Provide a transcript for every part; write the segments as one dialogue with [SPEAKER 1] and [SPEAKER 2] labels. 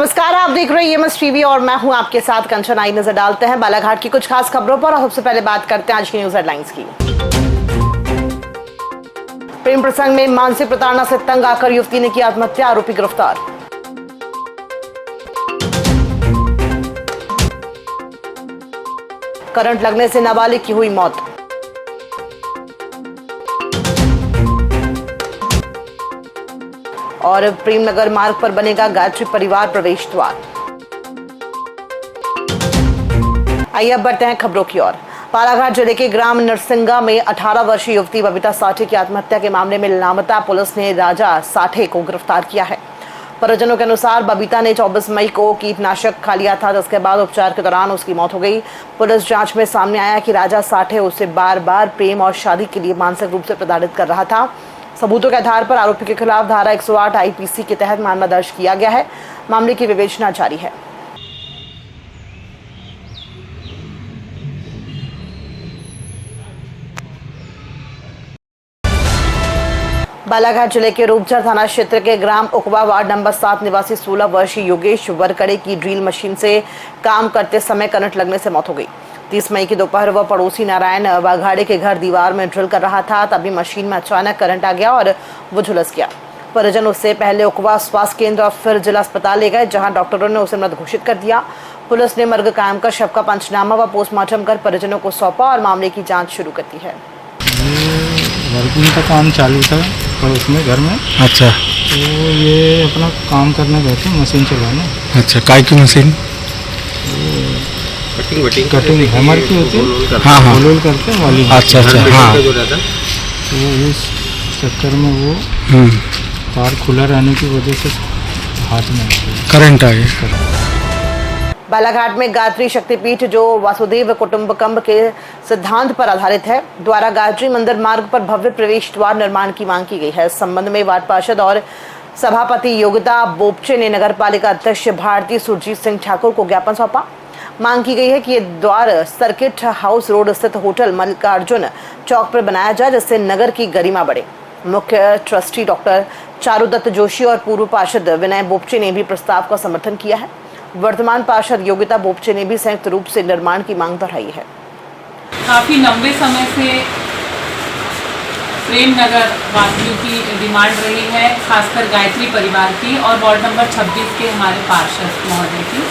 [SPEAKER 1] नमस्कार, आप देख रहे हैं EMS टीवी और मैं हूं आपके साथ कंचन। आई नजर डालते हैं बालाघाट की कुछ खास खबरों पर और सबसे पहले बात करते हैं आज की न्यूज हेडलाइंस की। प्रेम प्रसंग में मानसिक प्रताड़ना से तंग आकर युवती ने की आत्महत्या, आरोपी गिरफ्तार। करंट लगने से नाबालिग की हुई मौत। और प्रेमनगर मार्ग पर बनेगा गायत्री परिवार प्रवेश द्वार। आइए अब बढ़ते हैं खबरों की ओर। बालाघाट जिले के ग्राम नरसिंगा में 18 वर्षीय युवती बबीता साठे की आत्महत्या के मामले में लापता पुलिस ने राजा साठे को गिरफ्तार किया है। परिजनों के अनुसार बबीता ने 24 मई को कीटनाशक खा लिया था, जिसके बाद उपचार के दौरान उसकी मौत हो गई। पुलिस जांच में सामने आया कि राजा साठे उसे बार बार प्रेम और शादी के लिए मानसिक रूप से प्रताड़ित कर रहा था। सबूतों के आधार पर आरोपी के खिलाफ धारा 108 IPC के तहत मामला दर्ज किया गया है। मामले की विवेचना जारी है। बालाघाट जिले के रूपचर थाना क्षेत्र के ग्राम उकवा वार्ड नंबर 7 निवासी 16 वर्षीय योगेश वरकड़े की ड्रिल मशीन से काम करते समय करंट लगने से मौत हो गई। 30 मई की दोपहर वह पड़ोसी नारायण वाघाड़े के घर दीवार में ड्रिल कर रहा था, तभी मशीन में अचानक करंट आ गया और वो झुलस गया। परिजन उससे पहले उकवा स्वास्थ्य केंद्र और फिर जिला अस्पताल ले गए, जहां डॉक्टरों ने उसे मृत घोषित कर दिया। पुलिस ने मर्ग कायम कर शव का पंचनामा व पोस्टमार्टम कर परिजनों को सौंपा और मामले की जाँच शुरू कर दी है।
[SPEAKER 2] वर्किंग का काम चालू था पड़ोस में घर में।
[SPEAKER 3] अच्छा।
[SPEAKER 2] तो ये अपना काम करने गए थे, मशीन चलाने।
[SPEAKER 3] अच्छा, काय की मशीन?
[SPEAKER 2] कटिंग हैमर की होती है।
[SPEAKER 3] हाँ हाँ,
[SPEAKER 2] होल करते हैं वाली।
[SPEAKER 3] अच्छा अच्छा, हाँ।
[SPEAKER 2] तो इस चक्कर में वो तार खुला रहने की वजह से हाथ में
[SPEAKER 3] करंट आ गया।
[SPEAKER 1] बालाघाट में गायत्री शक्तिपीठ, जो वासुदेव कुटुंबकम के सिद्धांत पर आधारित है, द्वारा गायत्री मंदिर मार्ग पर भव्य प्रवेश द्वार निर्माण की मांग की गई है। इस संबंध में वार्ड पार्षद और सभापति योगिता बोपचे ने नगर पालिका अध्यक्ष भारती सुरजीत सिंह ठाकुर को ज्ञापन सौंपा। मांग की गई है कि ये द्वार सर्किट हाउस रोड स्थित होटल मल्लिकार्जुन चौक पर बनाया जाए, जिससे नगर की गरिमा बढ़े। मुख्य ट्रस्टी डॉक्टर चारुदत्त जोशी और पूर्व पार्षद विनय बोपचे ने भी प्रस्ताव का समर्थन किया है। वर्तमान पार्षद योगिता बोपचे ने भी संयुक्त रूप से निर्माण की मांग दोहराई है।
[SPEAKER 4] काफी लंबे समय से प्रेमनगर वासियों की डिमांड रही है, खासकर गायत्री परिवार की और वार्ड नंबर 26 के हमारे पार्षद महोदय की,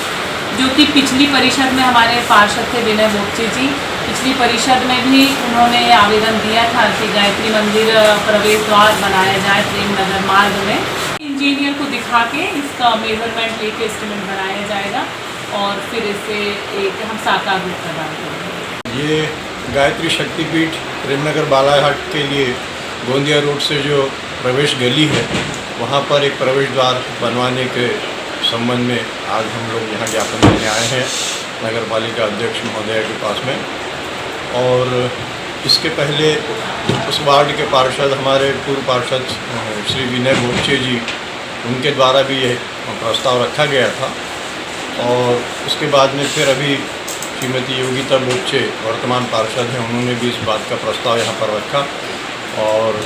[SPEAKER 4] जो कि पिछली परिषद में हमारे पार्षद थे विनय बोपचे जी। पिछली परिषद में भी उन्होंने आवेदन दिया था कि गायत्री मंदिर प्रवेश द्वार बनाया जाए प्रेमनगर मार्ग में। इंजीनियर को दिखा के इसका मेजरमेंट लेके एस्टिमेट बनाया जाएगा और फिर इसे एक हम साकार रूप प्रदान करेंगे।
[SPEAKER 5] ये गायत्री शक्तिपीठ प्रेमनगर बालाघाट के लिए गोंदिया रोड से जो प्रवेश गली है, वहाँ पर एक प्रवेश द्वार बनवाने के संबंध में आज हम लोग यहाँ ज्ञापन देने आए हैं नगर पालिका अध्यक्ष महोदय के पास में। और इसके पहले उस वार्ड के पार्षद हमारे पूर्व पार्षद श्री विनय बोपचे जी, उनके द्वारा भी ये प्रस्ताव रखा गया था। और उसके बाद में फिर अभी श्रीमती योगिता बोपचे वर्तमान पार्षद हैं, उन्होंने भी इस बात का प्रस्ताव यहाँ पर रखा और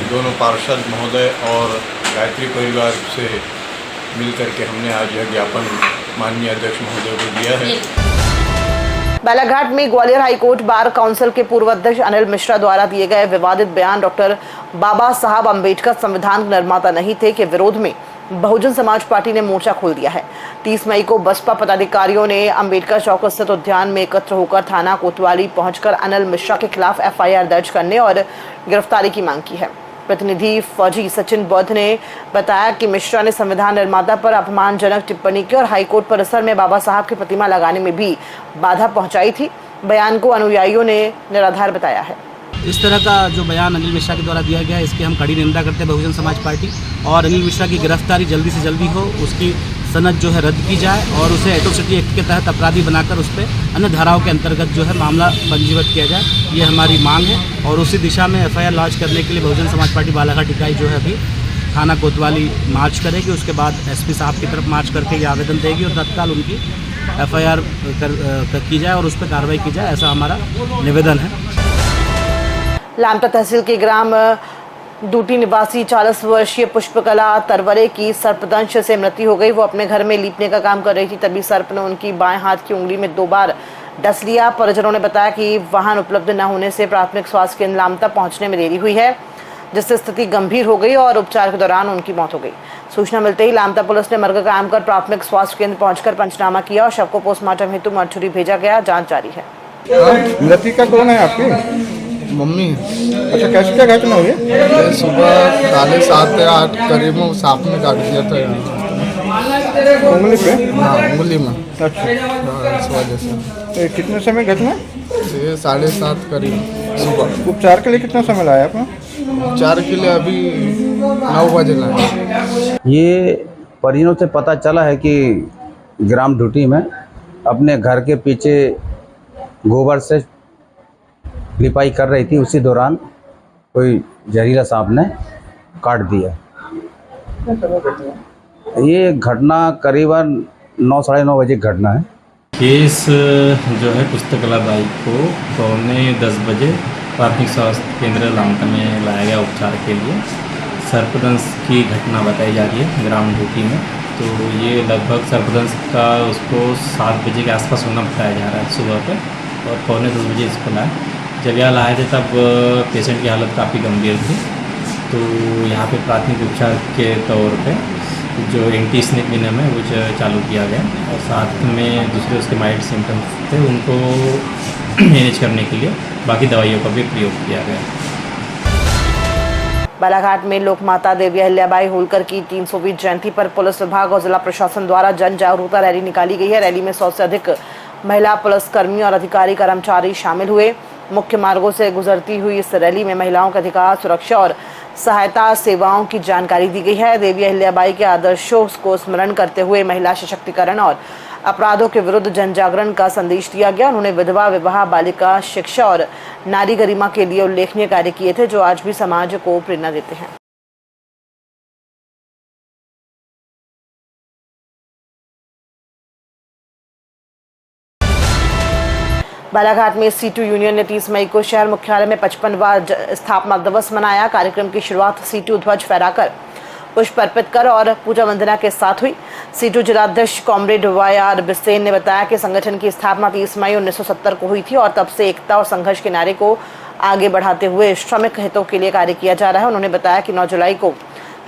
[SPEAKER 5] दोनों पार्षद महोदय और गायत्री परिवार से मिलकर के हमने आज यह ज्ञापन माननीय अध्यक्ष महोदय को दिया है।
[SPEAKER 1] बालाघाट में ग्वालियर हाईकोर्ट बार काउंसिल के पूर्व अध्यक्ष अनिल मिश्रा द्वारा दिए गए विवादित बयान डॉक्टर बाबा साहब अम्बेडकर संविधान निर्माता नहीं थे के विरोध में बहुजन समाज पार्टी ने मोर्चा खोल दिया है। 30 मई को बसपा पदाधिकारियों ने अम्बेडकर चौक स्थित उद्यान में एकत्र होकर थाना कोतवाली पहुंचकर अनिल मिश्रा के खिलाफ FIR दर्ज करने और गिरफ्तारी की मांग की है। प्रतिनिधि फौजी सचिन बौद्ध ने बताया कि मिश्रा ने संविधान निर्माता पर अपमानजनक टिप्पणी की और हाईकोर्ट परिसर में बाबा साहब की प्रतिमा लगाने में भी बाधा पहुंचाई थी। बयान को अनुयायियों ने निराधार बताया है।
[SPEAKER 6] इस तरह का जो बयान अनिल मिश्रा के द्वारा दिया गया है, इसकी हम कड़ी निंदा करते हैं बहुजन समाज पार्टी। और अनिल मिश्रा की गिरफ्तारी जल्दी से जल्दी हो, उसकी सनद जो है रद्द की जाए और उसे एट्रोसिटी एक्ट के तहत अपराधी बनाकर उस पर अन्य धाराओं के अंतर्गत जो है मामला पंजीबद्ध किया जाए, ये हमारी मांग है। और उसी दिशा में FIR लॉन्च करने के लिए बहुजन समाज पार्टी बालाघाट इकाई जो है अभी थाना कोतवाली मार्च करेगी। उसके बाद SP साहब की तरफ मार्च करके ये आवेदन देगी और तत्काल उनकी FIR की जाए और उस पर कार्रवाई की जाए, ऐसा हमारा निवेदन है।
[SPEAKER 1] लामटा तहसील के ग्राम डूटी निवासी 40 वर्षीय पुष्पकला तरवरे की सर्पदंश से मृत्यु हो गई। वो अपने घर में लीपने का काम कर रही थी, तभी सर्प ने उनकी बाएं हाथ की उंगली में 2 बार डस लिया। परिजनों ने बताया कि वाहन उपलब्ध न होने से प्राथमिक स्वास्थ्य केंद्र लामता पहुंचने में देरी हुई है, जिससे स्थिति गंभीर हो गई और उपचार के दौरान उनकी मौत हो गई। सूचना मिलते ही लामता पुलिस ने मर्ग कायम कर प्राथमिक स्वास्थ्य केंद्र पहुंचकर पंचनामा किया और शव को पोस्टमार्टम हेतु मरचुरी भेजा गया। जांच जारी है।
[SPEAKER 7] मृतिका कौन है आपकी?
[SPEAKER 3] मम्मी
[SPEAKER 7] अच्छा, कैसे क्या घटना हुई?
[SPEAKER 3] ये सुबह 7:30 या 8 करीब में सांप ने काट दिया था यहाँ।
[SPEAKER 7] उंगली पे?
[SPEAKER 3] हाँ, उंगली में।
[SPEAKER 7] अच्छा,
[SPEAKER 3] हाँ, इस वजह से।
[SPEAKER 7] तो ये कितने समय घटना?
[SPEAKER 3] ये 7:30 करीब सुबह।
[SPEAKER 7] उपचार के लिए कितना समय लाया आपने?
[SPEAKER 3] उपचार के लिए अभी 9 बजे लाए।
[SPEAKER 8] ये परिजनों से पता चला है कि ग्राम डूटी में अपने घर के पीछे गोबर से लिपाई कर रही थी, उसी दौरान कोई जहरीला सांप ने काट दिया। ये घटना करीबन 9 साढ़े 9 बजे की घटना है।
[SPEAKER 2] केस जो है पुष्पकला बाई को 9:45 बजे प्राथमिक स्वास्थ्य केंद्र लामता में लाया गया उपचार के लिए। सर्पदंश की घटना बताई जा रही है ग्राम डूटी में। तो ये लगभग सर्पदंश का उसको 7 बजे के आसपास होना बताया जा रहा है सुबह पे, और 9:45 बजे इसको लाया। जब यहाँ लाए थे तब पेशेंट की हालत काफ़ी गंभीर थी, तो यहाँ पे प्राथमिक उपचार के तौर पे जो एंटी स्नेक वेनम है वो चालू किया गया, और साथ में दूसरे उसके माइल्ड सिम्टम्स थे उनको मैनेज करने के लिए बाकी दवाइयों का भी प्रयोग किया गया।
[SPEAKER 1] बालाघाट में लोकमाता देवी अहिल्याबाई होलकर की 320वीं जयंती पर पुलिस विभाग और जिला प्रशासन द्वारा जन जागरूकता रैली निकाली गई है। रैली में 100 से अधिक महिला पुलिसकर्मी और अधिकारी कर्मचारी शामिल हुए। मुख्य मार्गों से गुजरती हुई इस रैली में महिलाओं के अधिकार, सुरक्षा और सहायता सेवाओं की जानकारी दी गई है। देवी अहिल्याबाई के आदर्शों को स्मरण करते हुए महिला सशक्तिकरण और अपराधों के विरुद्ध जन जागरण का संदेश दिया गया। उन्होंने विधवा विवाह, बालिका शिक्षा और नारी गरिमा के लिए उल्लेखनीय कार्य किए थे, जो आज भी समाज को प्रेरणा देते हैं। बालाघाट में सीटू यूनियन ने 30 मई को शहर मुख्यालय में 55वां स्थापना दिवस मनाया। कार्यक्रम की शुरुआत सीटू ध्वज फहराकर, पुष्प अर्पित कर और पूजा वंदना के साथ हुई। सीटू जिलाध्यक्ष कॉमरेड YR बिसेन ने बताया कि संगठन की स्थापना 30 मई 1970 को हुई थी और तब से एकता और संघर्ष के नारे को आगे बढ़ाते हुए श्रमिक हितों के लिए कार्य किया जा रहा है। उन्होंने बताया कि 9 जुलाई को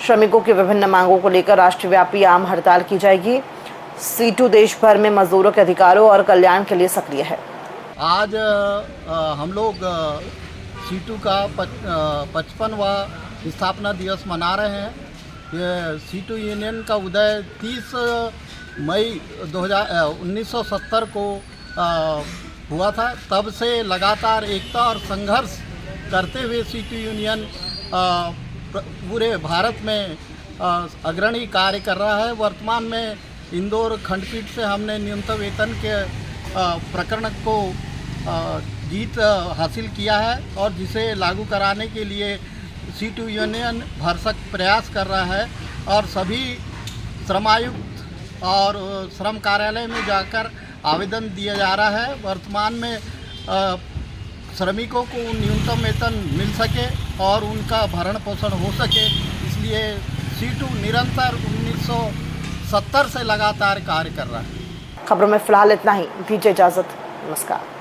[SPEAKER 1] श्रमिकों की विभिन्न मांगों को लेकर राष्ट्रव्यापी आम हड़ताल की जाएगी। सीटू देश भर में मजदूरों के अधिकारों और कल्याण के लिए सक्रिय है।
[SPEAKER 9] आज हम लोग सीटू का 55वां स्थापना दिवस मना रहे हैं। ये सीटू यूनियन का उदय 30 मई 1970 को हुआ था। तब से लगातार एकता और संघर्ष करते हुए सीटू यूनियन पूरे भारत में अग्रणी कार्य कर रहा है। वर्तमान में इंदौर खंडपीठ से हमने न्यूनतम वेतन के प्रकरण को जीत हासिल किया है और जिसे लागू कराने के लिए सीटू यूनियन भरसक प्रयास कर रहा है और सभी श्रमायुक्त और श्रम कार्यालय में जाकर आवेदन दिया जा रहा है। वर्तमान में श्रमिकों को न्यूनतम वेतन मिल सके और उनका भरण पोषण हो सके, इसलिए सीटू निरंतर 1970 से लगातार कार्य कर रहा है।
[SPEAKER 1] खबरों में फिलहाल इतना ही। दीजिए इजाजत। नमस्कार।